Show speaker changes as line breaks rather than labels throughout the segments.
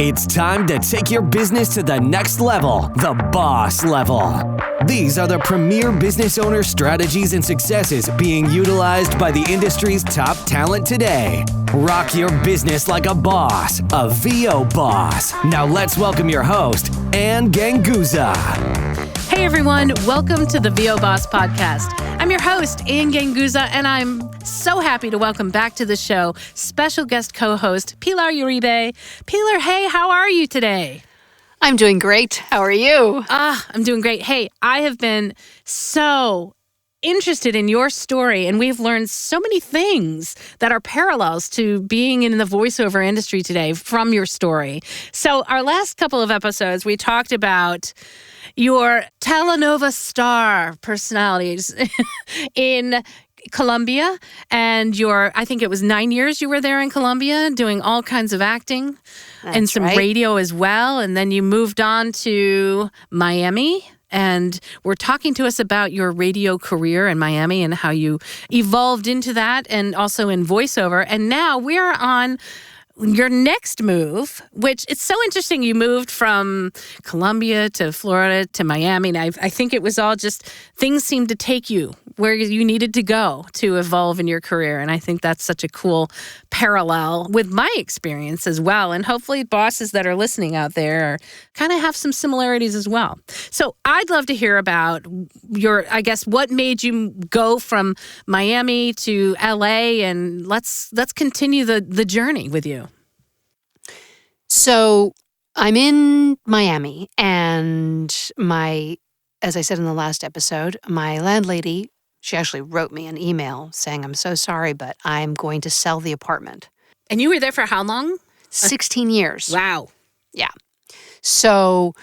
It's time to take your business to the next level, the boss level. These are the premier business owner strategies and successes being utilized by the industry's top talent today. Rock your business like a boss, a VO boss. Now let's welcome your host, Ann Ganguza.
Hey everyone, welcome to the VO Boss Podcast. I'm your host, Ann Ganguza, and I'm so happy to welcome back to the show special guest co-host, Pilar Uribe. Pilar, hey, how are you today?
I'm doing great. How are you?
I'm doing great. Hey, I have been so interested in your story, and we've learned so many things that are parallels to being in the voiceover industry today from your story. So our last couple of episodes, we talked about your telenovela star personalities in Colombia, and I think it was 9 years you were there in Colombia doing all kinds of acting.
That's
and some
right.
radio as well. And then you moved on to Miami, and were talking to us about your radio career in Miami and how you evolved into that and also in voiceover. And now we are on your next move, which it's so interesting. You moved from Colombia to Florida to Miami. And I think it was all just things seemed to take you where you needed to go to evolve in your career. And I think that's such a cool parallel with my experience as well. And hopefully bosses that are listening out there kind of have some similarities as well. So I'd love to hear about what made you go from Miami to LA, and let's continue the journey with you.
So I'm in Miami, and as I said in the last episode, my landlady, she actually wrote me an email saying, I'm so sorry, but I'm going to sell the apartment.
And you were there for how long?
16 years.
Wow.
Yeah. So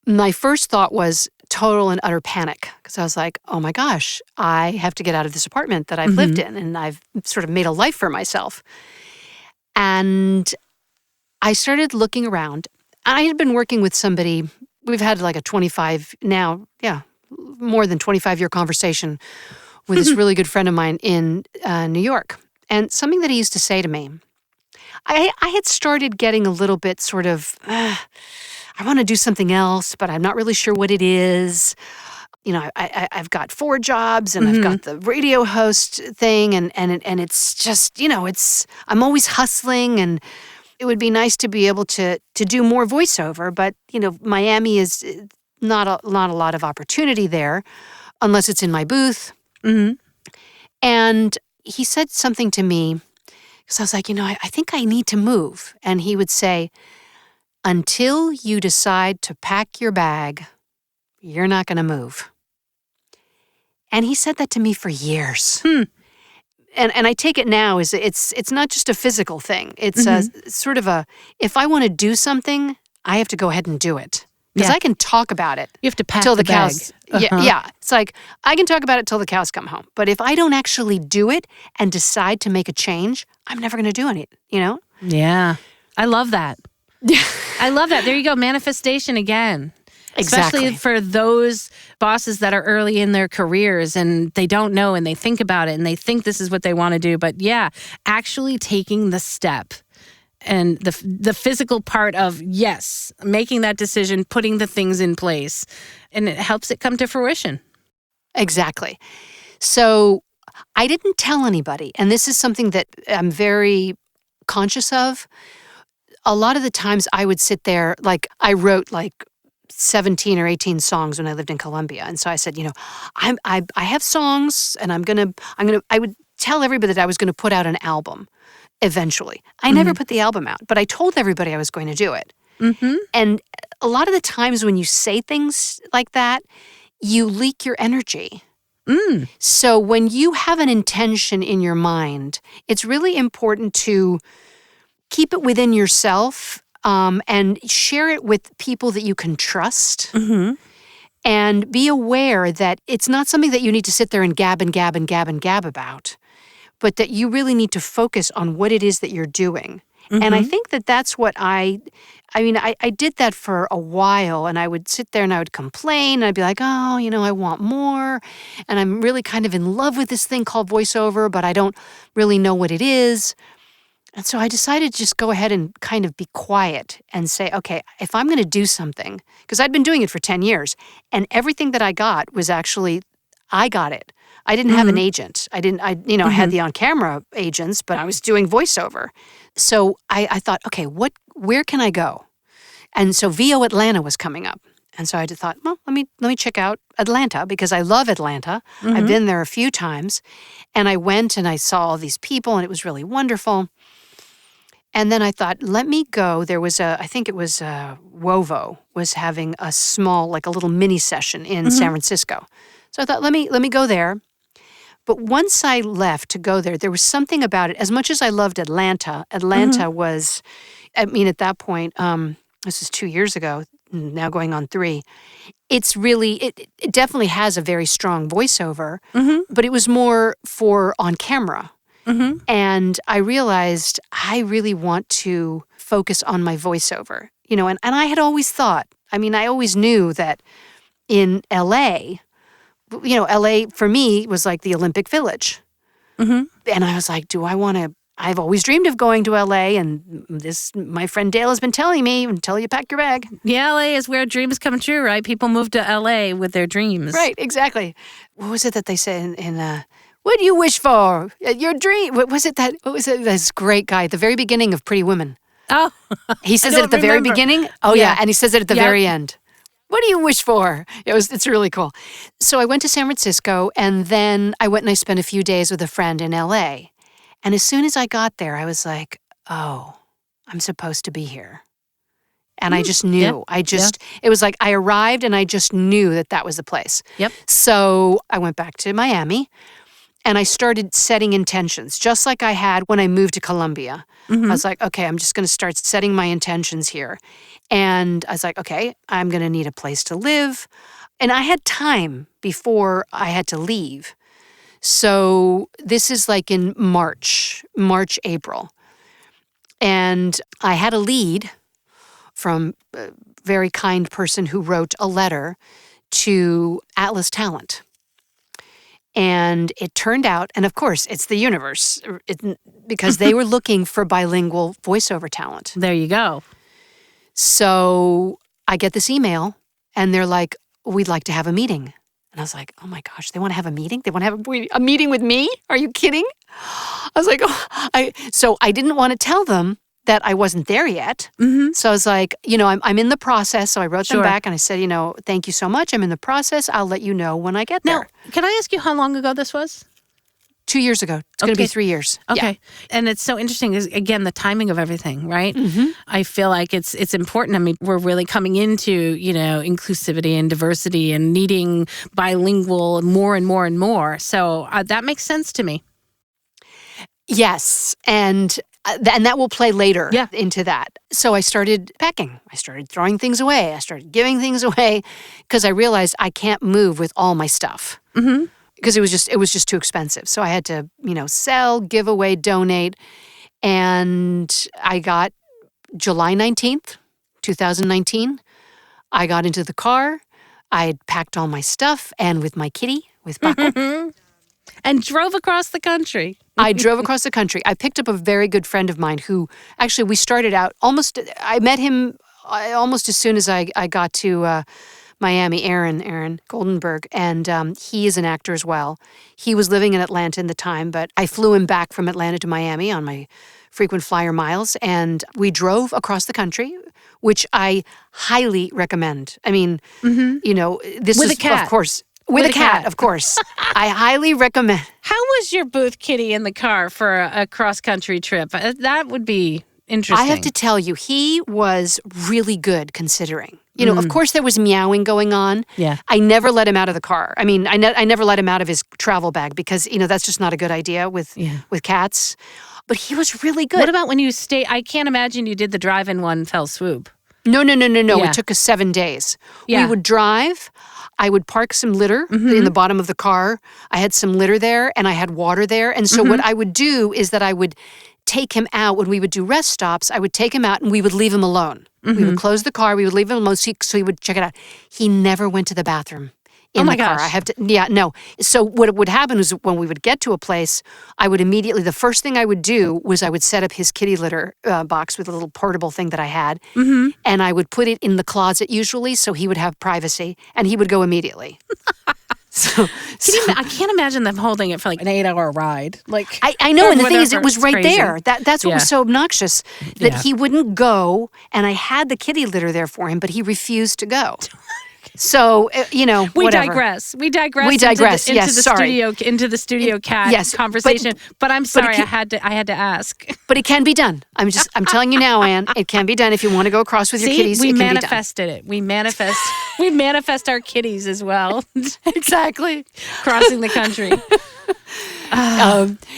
my first thought was total and utter panic, because I was like, oh my gosh, I have to get out of this apartment that I've lived in, and I've sort of made a life for myself. And I started looking around. I had been working with somebody. We've had like a 25 now, more than 25-year conversation with this really good friend of mine in New York. And something that he used to say to me, I had started getting a little bit sort of, I want to do something else, but I'm not really sure what it is. You know, I've got 4 jobs, and I've got the radio host thing, and it's just, I'm always hustling, and it would be nice to be able to do more voiceover, but, Miami is not a lot of opportunity there unless it's in my booth.
Mm-hmm.
And he said something to me, because I was like, I think I need to move. And he would say, until you decide to pack your bag, you're not going to move. And he said that to me for years. And I take it now as it's not just a physical thing. It's a sort of if I want to do something, I have to go ahead and do it. Because I can talk about it.
You have to pack
till
the
cows.
bag.
Yeah. It's like, I can talk about it till the cows come home. But if I don't actually do it and decide to make a change, I'm never going to do it,
Yeah. I love that. I love that. There you go. Manifestation again.
Exactly.
Especially for those bosses that are early in their careers and they don't know and they think about it and they think this is what they want to do. But yeah, actually taking the step and the physical part of, yes, making that decision, putting the things in place, and it helps it come to fruition.
Exactly. So I didn't tell anybody, and this is something that I'm very conscious of. A lot of the times I would sit there, like I wrote 17 or 18 songs when I lived in Colombia. And so I said, I have songs, and I would tell everybody that I was going to put out an album eventually. I never put the album out, but I told everybody I was going to do it. And a lot of the times when you say things like that, you leak your energy. So when you have an intention in your mind, it's really important to keep it within yourself, and share it with people that you can trust. And be aware that it's not something that you need to sit there and gab about, but that you really need to focus on what it is that you're doing. And I think that that's what I did that for a while, and I would sit there and I would complain, and I'd be like, oh, I want more, and I'm really kind of in love with this thing called voiceover, but I don't really know what it is. And so I decided to just go ahead and kind of be quiet and say, okay, if I'm going to do something, because I'd been doing it for 10 years, and everything that I got was actually, I got it. I didn't have an agent. I had the on-camera agents, but I was doing voiceover. So I thought, okay, where can I go? And so VO Atlanta was coming up. And so I just thought, well, let me check out Atlanta because I love Atlanta. I've been there a few times. And I went and I saw all these people and it was really wonderful. And then I thought, let me go. There was I think it was Wovo was having a small, like a little mini session in San Francisco. So I thought, let me go there. But once I left to go there was something about it. As much as I loved Atlanta was, at that point, this is 2 years ago, now going on 3. It's really, it definitely has a very strong voiceover, but it was more for on camera. And I realized I really want to focus on my voiceover, and I had always thought, I always knew that in LA, LA for me was like the Olympic Village. And I was like, I've always dreamed of going to LA, and my friend Dale has been telling me until you pack your bag.
Yeah, LA is where dreams come true, right? People move to LA with their dreams.
Right, exactly. What was it that they said in what do you wish for? Your dream. What was it this great guy at the very beginning of Pretty Women?
Oh.
He says it at the very beginning? Oh, yeah, and he says it at the very end. What do you wish for? It's really cool. So I went to San Francisco, and then I went and I spent a few days with a friend in LA. And as soon as I got there, I was like, oh, I'm supposed to be here. And I just knew. It was like I arrived and I just knew that was the place.
Yep.
So I went back to Miami and I started setting intentions, just like I had when I moved to Colombia. I was like, okay, I'm just going to start setting my intentions here. And I was like, okay, I'm going to need a place to live. And I had time before I had to leave. So this is like in March, April. And I had a lead from a very kind person who wrote a letter to Atlas Talent. And it turned out, and of course, it's the universe, because they were looking for bilingual voiceover talent.
There you go.
So I get this email, and they're like, we'd like to have a meeting. And I was like, oh my gosh, they want to have a meeting? They want to have a meeting with me? Are you kidding? I was like, so I didn't want to tell them that I wasn't there yet. So I was like, I'm in the process. So I wrote them back and I said, thank you so much. I'm in the process. I'll let you know when I get there.
Now, can I ask you how long ago this was?
2 years ago. It's going to be 3 years.
Okay.
Yeah.
And it's so interesting, is again, the timing of everything, right? I feel like it's important. We're really coming into, inclusivity and diversity and needing bilingual more and more and more. So that makes sense to me.
Yes. And that will play later into that. So I started packing. I started throwing things away. I started giving things away because I realized I can't move with all my stuff. Because it was just too expensive. So I had to, sell, give away, donate. And I got July 19th, 2019. I got into the car. I had packed all my stuff and with my kitty, with Paco.
And drove across the country.
I drove across the country. I picked up a very good friend of mine who actually we started out I met him almost as soon as I got to Miami, Aaron Goldenberg, and he is an actor as well. He was living in Atlanta in the time, but I flew him back from Atlanta to Miami on my frequent flyer miles, and we drove across the country, which I highly recommend. This
with
is,
a cat.
Of course. With a cat, of course. I highly recommend.
How was your booth kitty in the car for a cross-country trip? That would be interesting.
I have to tell you, he was really good considering. Of course there was meowing going on.
Yeah.
I never let him out of the car. I never let him out of his travel bag because, that's just not a good idea with cats. But he was really good.
What about when you stay? I can't imagine you did the drive in one fell swoop.
No.
Yeah.
It took us 7 days.
Yeah.
We would drive. I would park some litter in the bottom of the car. I had some litter there and I had water there. And so what I would do is that I would take him out when we would do rest stops. I would take him out and we would leave him alone. We would close the car. We would leave him alone so he would check it out. He never went to the bathroom in
my
the car.
gosh.
I have to, yeah, no. So what would happen was when we would get to a place, I would immediately, the first thing I would do was I would set up his kitty litter box with a little portable thing that I had.
Mm-hmm.
And I would put it in the closet usually so he would have privacy and he would go immediately. I
can't imagine them holding it for like an 8-hour ride. Like
I know, and the thing is,
whatever.
it was
It's
right
crazy.
there. That's what was so obnoxious, that
Yeah.
he wouldn't go, and I had the kitty litter there for him, but he refused to go. So
We
whatever.
digress. We digress.
We digress.
Into
Yes,
the
sorry.
studio, into the studio cat
yes,
conversation. But I'm sorry,
can-
I had to ask.
But it can be done. I'm telling you now, Anne. It can be done if you want to go across with your kitties.
We
it can
manifested it. We manifest our kitties as well.
be done. Exactly.
Crossing the country.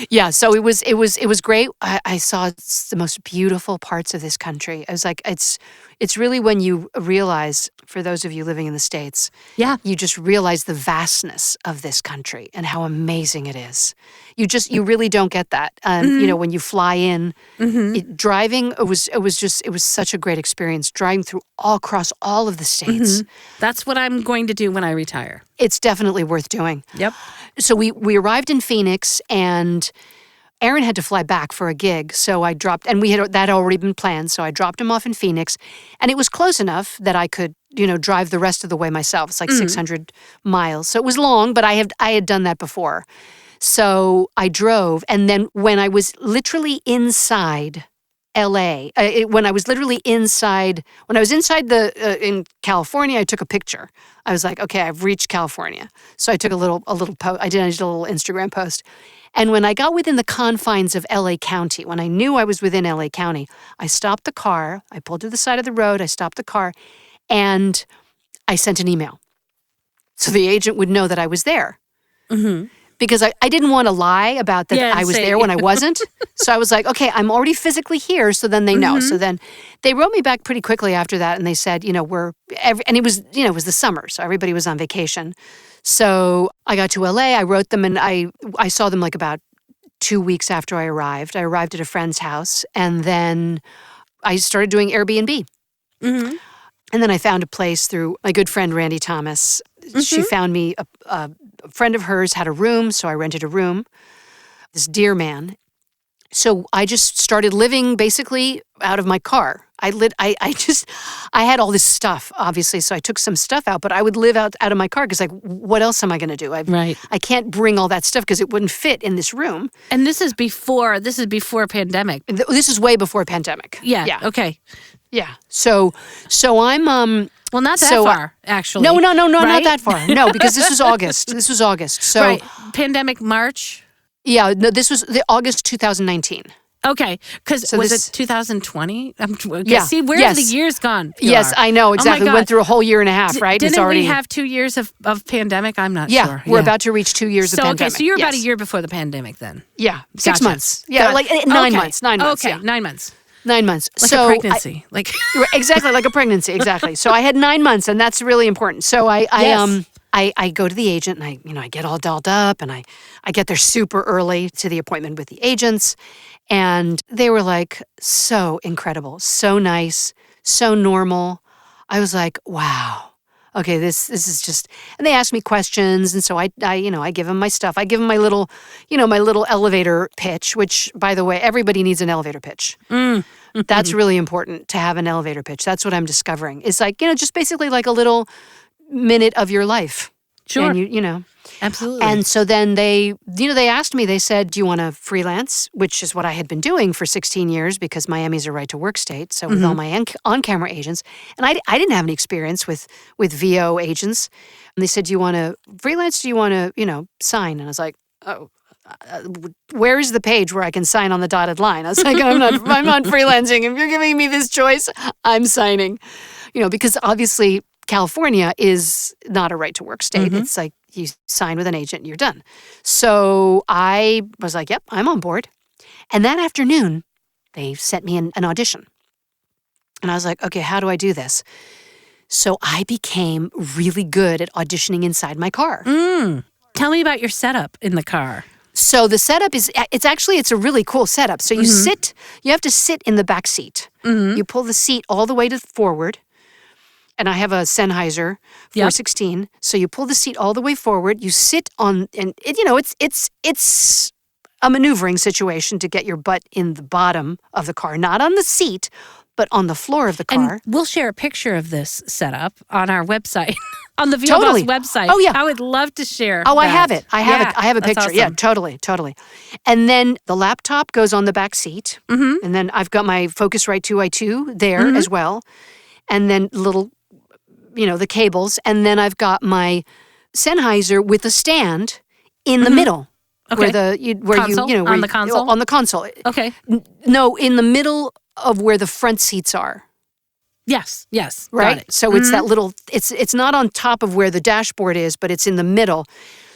Yeah, so it was great. I saw the most beautiful parts of this country. I was like, it's really when you realize, for those of you living in the States,
Yeah.
you just realize the vastness of this country and how amazing it is. You really don't get that. When you fly in, driving, it was such a great experience driving through across all of the states.
That's what I'm going to do when I retire.
It's definitely worth doing.
Yep.
So we arrived in Phoenix, and Aaron had to fly back for a gig, so I dropped, and that had already been planned, so I dropped him off in Phoenix, and it was close enough that I could, drive the rest of the way myself. It's like 600 miles, so it was long, but I had done that before. So I drove, and then when I was literally inside LA, when I was inside in California, I took a picture. I was like, okay, I've reached California. So I took a little post. I did a little Instagram post. And when I got within the confines of LA County, when I knew I was within LA County, I stopped the car. I pulled to the side of the road. I stopped the car, and I sent an email, so the agent would know that I was there. Mm-hmm. Because I didn't want to lie about that I was there when I wasn't. So I was like, okay, I'm already physically here, so then they know. So then they wrote me back pretty quickly after that, and they said, and it was, it was the summer, so everybody was on vacation. So I got to LA, I wrote them, and I saw them like about 2 weeks after I arrived. I arrived at a friend's house, and then I started doing Airbnb. Mm-hmm. And then I found a place through my good friend, Randy Thomas. Mm-hmm. She found me a friend of hers had a room, so I rented a room. This dear man. So I just started living basically out of my car. I had all this stuff, obviously, so I took some stuff out, but I would live out of my car because, like, what else am I going to do?
Right.
I can't bring all that stuff because it wouldn't fit in this room.
And this is before pandemic.
This is way before pandemic.
Yeah. Okay.
Yeah. So I'm
Well, not that far, actually.
No,
right?
not that far. No, because this was August. So
right. Pandemic March.
Yeah, no, this was the August 2019.
Okay, because was it 2020?
Yeah.
See, where have the years gone? Pilar?
Yes, I know, exactly.
Oh
We went through a whole year and a half, right?
Didn't we have 2 years of pandemic? I'm not sure.
Yeah, we're about to reach 2 years of pandemic.
Okay, so you're about a year before the pandemic then.
Yeah, 6
Gotcha.
months. Yeah, like 9 months. 9 months.
Okay,
yeah.
9 months.
9 months.
Like a pregnancy.
Exactly, like a pregnancy, exactly. So I had 9 months, and that's really important. So I go to the agent, and I get all dolled up, and I get there super early to the appointment with the agents, and they were like so incredible, so nice, so normal. I was like, wow. Okay, this is just, and they asked me questions, and so I give them my stuff. I give them my little elevator pitch, which, by the way, everybody needs an elevator pitch. That's really important, to have an elevator pitch. That's what I'm discovering. It's like, just basically like a little minute of your life.
Sure.
And
Absolutely.
And so then they asked me, they said, do you want to freelance? Which is what I had been doing for 16 years because Miami's a right-to-work state. So with all my on-camera agents, and I didn't have any experience with VO agents. And they said, do you want to freelance? Do you want to, sign? And I was like, oh, where is the page where I can sign on the dotted line? I was like, I'm not freelancing. If you're giving me this choice, I'm signing. Because obviously California is not a right-to-work state. It's like you sign with an agent and you're done. So I was like, yep, I'm on board. And that afternoon, they sent me an audition. And I was like, okay, how do I do this? So I became really good at auditioning inside my car.
Tell me about your setup in the car.
So the setup is, it's a really cool setup. So you have to sit in the back seat. You pull the seat all the way forward. and I have a Sennheiser 416. So you pull the seat all the way forward. You sit on, and it's a maneuvering situation to get your butt in the bottom of the car, not on the seat, but on the floor of the car.
And we'll share a picture of this setup on our website, on the VO Boss website.
Oh, yeah.
I would love to share.
Oh,
that.
I have it. I have a picture.
Awesome.
Yeah, totally. And then the laptop goes on the back seat. Mm-hmm. And then I've got my Focusrite 2i2 there as well. And then little, the cables. And then I've got my Sennheiser with a stand in the middle.
Okay.
On the console.
Okay.
No, in the middle of where the front seats are.
Yes.
Right?
Got it.
So it's that little, it's not on top of where the dashboard is, but it's in the middle.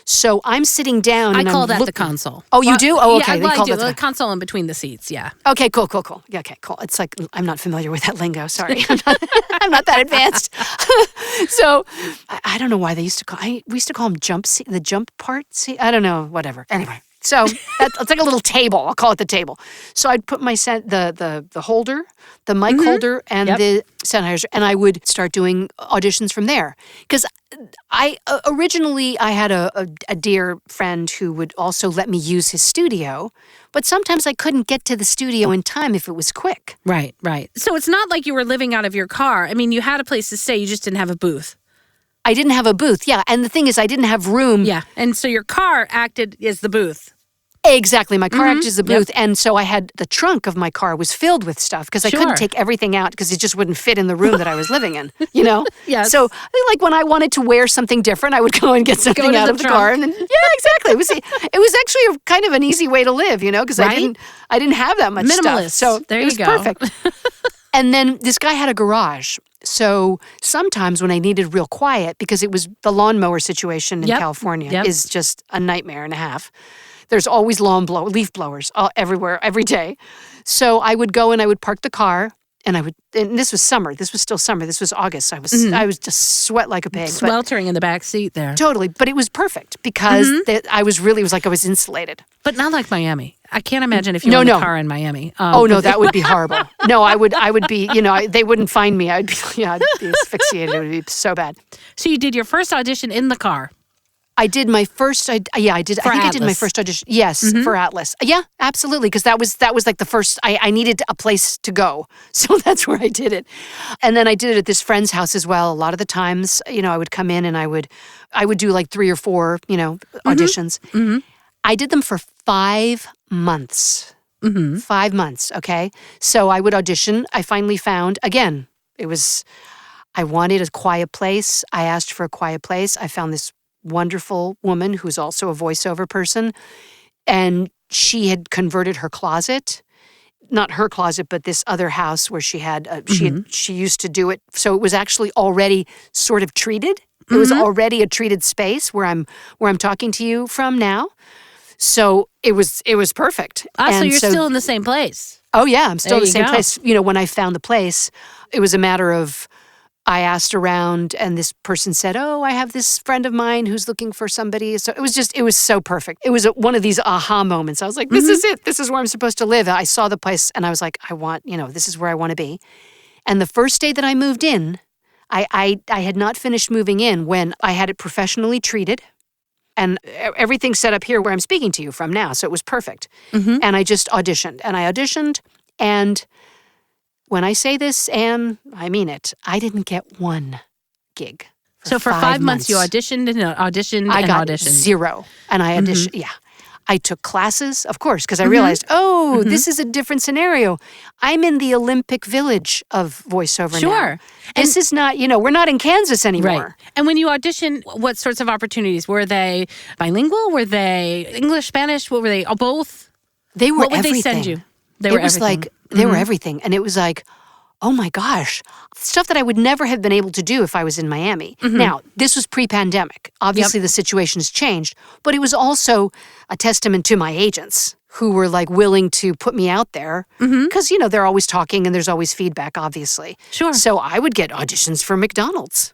So I'm sitting down and
I call
I'm
that
looking.
the console.
Oh, you do? Oh, okay.
Yeah, I do.
that
The console in between the seats, yeah.
Okay, cool. Yeah, okay, cool. It's like, I'm not familiar with that lingo. Sorry. I'm not that advanced. So I don't know why they used to we used to call them the jump part seat. I don't know, whatever. Anyway. So it's like a little table. I'll call it the table. So I'd put my the holder, the mic holder, and the Sennheiser, and I would start doing auditions from there. Because I originally had a dear friend who would also let me use his studio, but sometimes I couldn't get to the studio in time if it was quick.
Right. So it's not like you were living out of your car. I mean, you had a place to stay. You just didn't have a booth.
I didn't have a booth, yeah. And the thing is, I didn't have room.
Yeah, and so your car acted as the booth.
Exactly. My car acted as the booth. And so I had the trunk of my car was filled with stuff because I couldn't take everything out because it just wouldn't fit in the room that I was living in,
Yes.
So like when I wanted to wear something different, I would go and get something out of the car. And then, exactly. It was actually kind of an easy way to live, because I didn't have that much
Minimalist.
stuff. So it was perfect. And then this guy had a garage. So sometimes when I needed real quiet, because it was the lawnmower situation in California is just a nightmare and a half. There's always leaf blowers everywhere, every day. So I would go and I would park the car, and this was summer. This was still summer. This was August. I was just sweat like a pig.
Sweltering in the back seat there.
Totally. But it was perfect because it was like I was insulated.
But not like Miami. I can't imagine if you were in a car in Miami.
No, that would be horrible. No, I would be, they wouldn't find me. I'd be asphyxiated. It would be so bad.
So you did your first audition in the car.
I did my first. I did. I think I did my first audition. Yes, for Atlas. Yeah, absolutely. Because that was like the first. I needed a place to go, so that's where I did it. And then I did it at this friend's house as well. A lot of the times, I would come in and I would do like 3 or 4, auditions. Mm-hmm. I did them for 5 months. Mm-hmm. 5 months. Okay, so I would audition. I finally found again. I wanted a quiet place. I asked for a quiet place. I found this wonderful woman who's also a voiceover person, and she had converted her closet, not her closet, but this other house where she had she used to do it, so it was actually already sort of treated. It was already a treated space where I'm talking to you from now. So it was perfect.
So you're still in the same place.
Oh yeah, I'm still in the same place. When I found the place, it was a matter of I asked around and this person said, I have this friend of mine who's looking for somebody. So it was so perfect. It was one of these aha moments. I was like, this is it. This is where I'm supposed to live. I saw the place and I was like, this is where I want to be. And the first day that I moved in, I had not finished moving in when I had it professionally treated and everything set up here where I'm speaking to you from now. So it was perfect. Mm-hmm. And I just auditioned and when I say this, Anne, I mean it. I didn't get one gig.
So for 5 months, you auditioned and auditioned
I got
auditioned.
0. And I auditioned, I took classes, of course, because I realized, this is a different scenario. I'm in the Olympic Village of voiceover now.
Sure.
This is not, we're not in Kansas anymore.
Right. And when you auditioned, what sorts of opportunities? Were they bilingual? Were they English, Spanish? What were they? Both?
They were
everything. What would they send you? They were everything. And it was like, oh my gosh, stuff that I would never have been able to do if I was in Miami. Mm-hmm. Now, this was pre-pandemic. Obviously, the situation has changed, but it was also a testament to my agents who were like willing to put me out there because, they're always talking and there's always feedback, obviously. Sure.
So I would get auditions for McDonald's.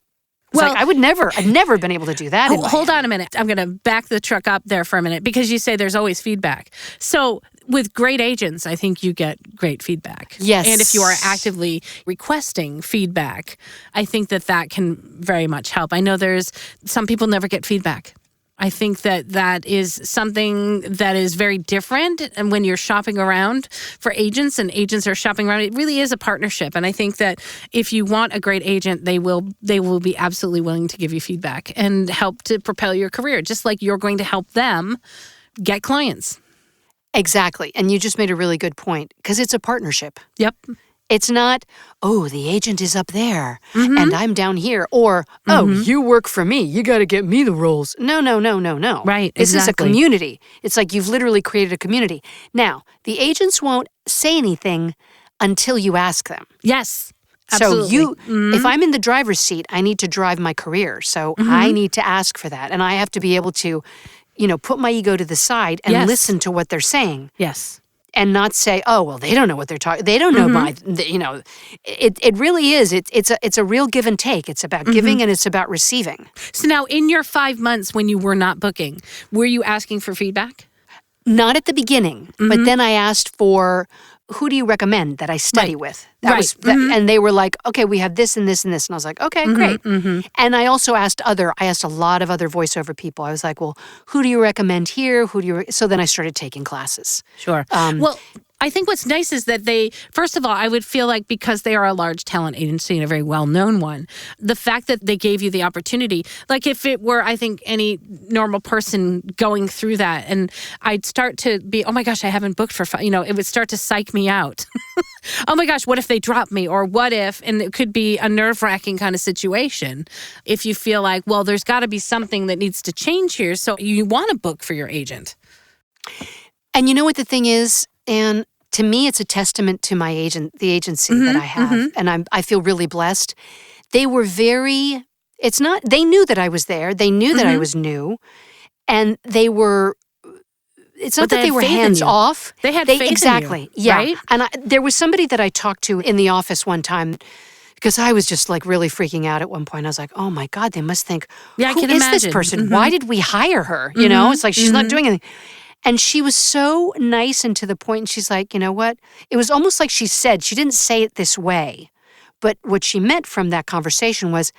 I'd never been able to do that.
Hold on a minute. I'm going to back the truck up there for a minute because you say there's always feedback. So with great agents, I think you get great feedback.
Yes.
And if you are actively requesting feedback, I think that can very much help. I know there's some people never get feedback. I think that is something that is very different. And when you're shopping around for agents and agents are shopping around, it really is a partnership. And I think that if you want a great agent, they will be absolutely willing to give you feedback and help to propel your career, just like you're going to help them get clients.
Exactly. And you just made a really good point because it's a partnership.
Yep.
It's not, oh, the agent is up there and I'm down here. Or, oh, you work for me. You got to get me the roles. No.
Right,
This is a
exactly.
community. It's like you've literally created a community. Now, the agents won't say anything until you ask them.
Yes. Absolutely.
So if I'm in the driver's seat, I need to drive my career. So I need to ask for that. And I have to be able to, put my ego to the side and listen to what they're saying.
Yes.
And not say, oh, well, they don't know what they're talking. They don't know it really is. It's a real give and take. It's about giving and it's about receiving.
So now in your 5 months when you were not booking, were you asking for feedback?
Not at the beginning, but then I asked for, who do you recommend that I study with? And they were like, okay, we have this and this and this. And I was like, okay, great. And I also asked a lot of other voiceover people. I was like, well, who do you recommend here? So then I started taking classes.
Sure. Well, I think what's nice is that first of all, I would feel like because they are a large talent agency and a very well-known one, the fact that they gave you the opportunity, like if it were, I think, any normal person going through that, and I'd start to be, oh my gosh, I haven't booked for, it would start to psych me out. Oh my gosh, what if they drop me? Or what if, and it could be a nerve-wracking kind of situation if you feel like, well, there's got to be something that needs to change here, so you want to book for your agent.
And you know what the thing is, Anne? To me, it's a testament to my the agency that I have, and I feel really blessed. They were they knew that I was there. They knew that I was new, and it's not that they were hands off.
They had faith
exactly,
in you,
yeah.
right?
And there was somebody that I talked to in the office one time, because I was just like really freaking out at one point. I was like, oh my God, they must think, who is this person? Why did we hire her? It's like she's not doing anything. And she was so nice and to the point. And she's like, you know what? It was almost like she didn't say it this way, but what she meant from that conversation was,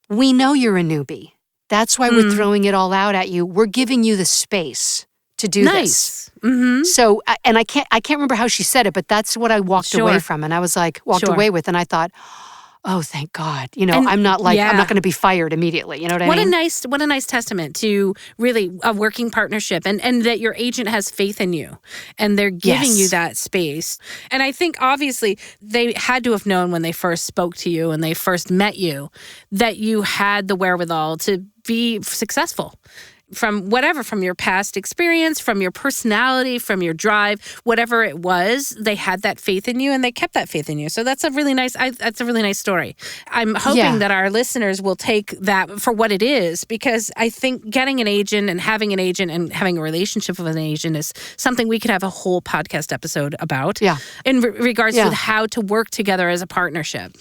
we know you're a newbie. That's why we're throwing it all out at you. We're giving you the space to do this. So, and I can't remember how she said it, but that's what I walked away from. And I was like, away with, and I thought, oh, thank God. I'm not I'm not going to be fired immediately. You know what I mean?
What a nice testament to really a working partnership and that your agent has faith in you and they're giving you that space. And I think obviously they had to have known when they first spoke to you and they first met you that you had the wherewithal to be successful. From your past experience, from your personality, from your drive, whatever it was, they had that faith in you and they kept that faith in you. So that's a really nice story. I'm hoping that our listeners will take that for what it is, because I think getting an agent and having a relationship with an agent is something we could have a whole podcast episode about in regards to how to work together as a partnership.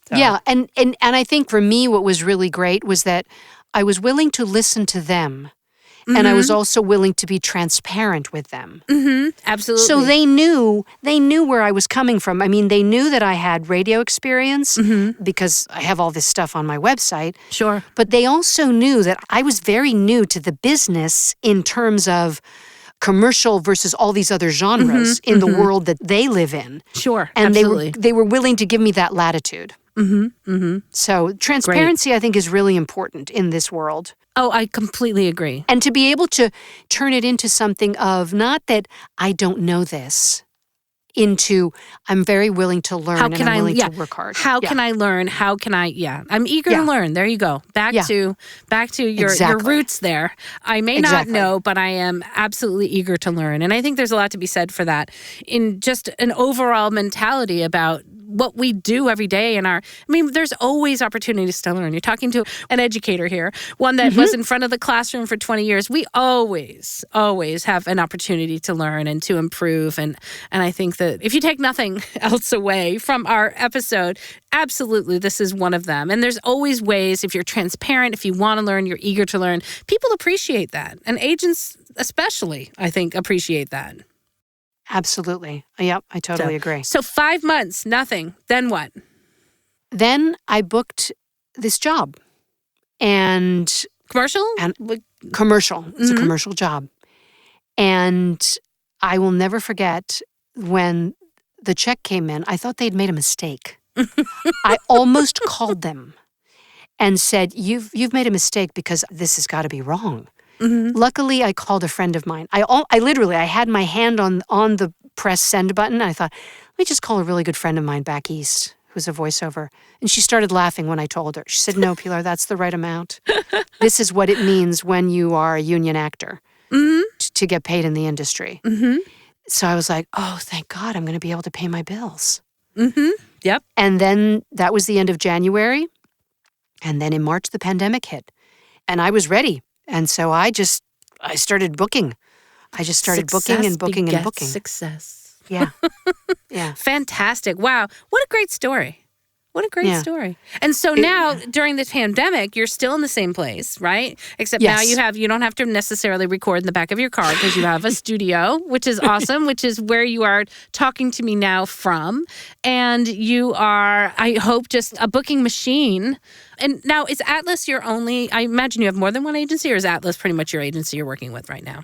So.
Yeah. And I think for me, what was really great was that I was willing to listen to them, and I was also willing to be transparent with them.
Absolutely.
So they knew where I was coming from. I mean, they knew that I had radio experience because I have all this stuff on my website.
Sure.
But they also knew that I was very new to the business in terms of commercial versus all these other genres in the world that they live in.
Sure,
and
absolutely.
they were willing to give me that latitude. So transparency, I think, is really important in this world.
Oh, I completely agree.
And to be able to turn it into something of not that I don't know this, into I'm very willing to learn and I'm willing to work hard.
How can I learn? How can I, I'm eager to learn. There you go. Back to your roots there. I may not know, but I am absolutely eager to learn. And I think there's a lot to be said for that in just an overall mentality about what we do every day there's always opportunities to learn. You're talking to an educator here, one that was in front of the classroom for 20 years. We always have an opportunity to learn and to improve. And I think that if you take nothing else away from our episode, absolutely, this is one of them. And there's always ways, if you're transparent, if you want to learn, you're eager to learn, people appreciate that. And agents especially, I think, appreciate that.
Absolutely. Yep, I totally agree.
So 5 months, nothing. Then what?
Then I booked this job and
Commercial?
commercial. It's a commercial job. And I will never forget when the check came in, I thought they'd made a mistake. I almost called them and said, you've made a mistake because this has got to be wrong. Luckily, I called a friend of mine. I literally had my hand on the press send button. I thought, let me just call a really good friend of mine back east who's a voiceover. And she started laughing when I told her. She said, no, Pilar, that's the right amount. This is what it means when you are a union actor to get paid in the industry. So I was like, oh, thank God, I'm going to be able to pay my bills.
Yep.
And then that was the end of January. And then in March, the pandemic hit. And I was ready. And so I started booking. I just started booking and booking and booking.
Success.
Yeah. Yeah.
Fantastic. Wow. What a great story. What a great story. And so now, during the pandemic, you're still in the same place, right? Except now you don't have to necessarily record in the back of your car because you have a studio, which is awesome, which is where you are talking to me now from. And you are, I hope, just a booking machine. And now, is Atlas your only, I imagine you have more than one agency, or is Atlas pretty much your agency you're working with right now?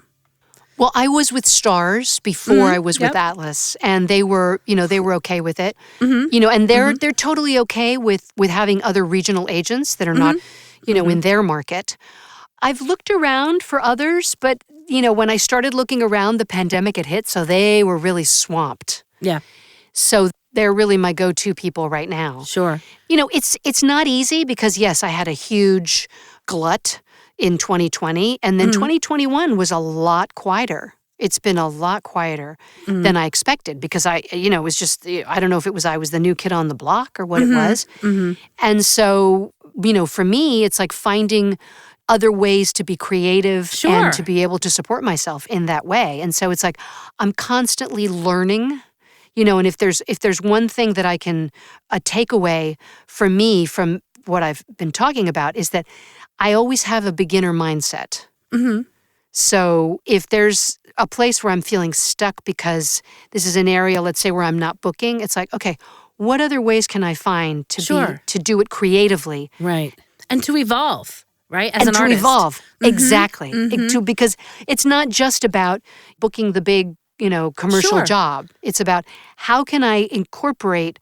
Well, I was with Stars before I was with Atlas, and they were okay with it. And they're totally okay with having other regional agents that are not, in their market. I've looked around for others, but when I started looking around, the pandemic had hit, so they were really swamped.
Yeah.
So they're really my go-to people right now.
Sure.
It's not easy because yes, I had a huge glut in 2020, and then 2021 was a lot quieter. It's been a lot quieter than I expected because it was just, I don't know if it was I was the new kid on the block or what it was. And so, for me, it's like finding other ways to be creative and to be able to support myself in that way. And so it's like I'm constantly learning, and if there's one thing that I can take away for me from what I've been talking about is that I always have a beginner mindset. So if there's a place where I'm feeling stuck because this is an area, let's say, where I'm not booking, it's like, okay, what other ways can I find to do it creatively?
Right. And to evolve, right? As an artist.
And to evolve. Exactly. Because it's not just about booking the big, commercial job. It's about how can I incorporate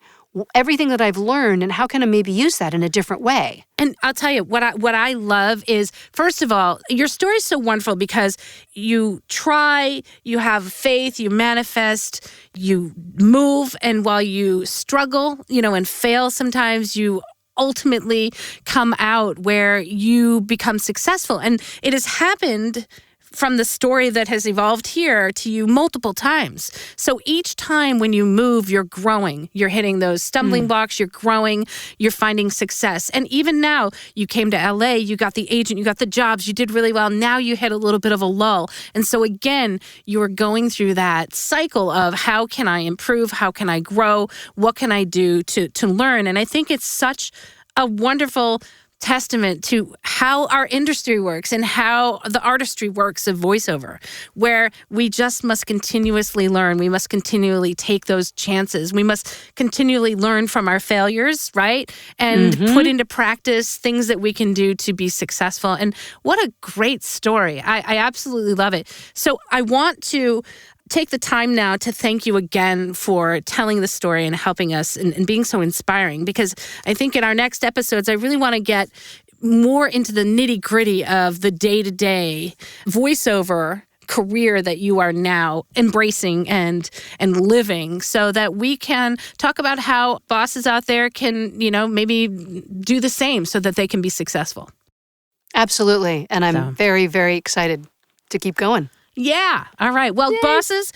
everything that I've learned and how can I maybe use that in a different way?
And I'll tell you, what I love is, first of all, your story is so wonderful because you try, you have faith, you manifest, you move, and while you struggle, and fail sometimes, you ultimately come out where you become successful. And it has happened from the story that has evolved here to you multiple times. So each time when you move, you're growing. You're hitting those stumbling blocks, you're growing, you're finding success. And even now, you came to LA, you got the agent, you got the jobs, you did really well. Now you hit a little bit of a lull. And so again, you're going through that cycle of how can I improve? How can I grow? What can I do to learn? And I think it's such a wonderful testament to how our industry works and how the artistry works of voiceover, where we just must continuously learn. We must continually take those chances. We must continually learn from our failures, right? And put into practice things that we can do to be successful. And what a great story. I absolutely love it. So I want to take the time now to thank you again for telling the story and helping us and being so inspiring, because I think in our next episodes, I really want to get more into the nitty-gritty of the day-to-day voiceover career that you are now embracing and living, so that we can talk about how bosses out there can, maybe do the same so that they can be successful.
Absolutely. And I'm very, very excited to keep going.
Yeah. All right. Well, bosses,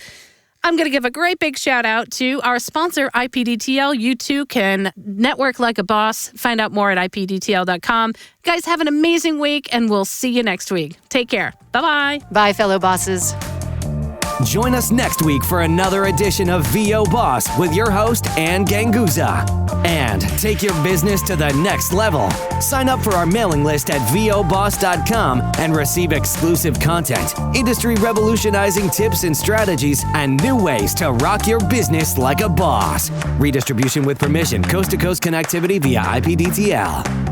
I'm going to give a great big shout out to our sponsor, IPDTL. You too can network like a boss. Find out more at IPDTL.com. Guys, have an amazing week, and we'll see you next week. Take care. Bye-bye.
Bye, fellow bosses.
Join us next week for another edition of VO Boss with your host, Ann Ganguza. And take your business to the next level. Sign up for our mailing list at voboss.com and receive exclusive content, industry revolutionizing tips and strategies, and new ways to rock your business like a boss. Redistribution with permission, coast-to-coast connectivity via IPDTL.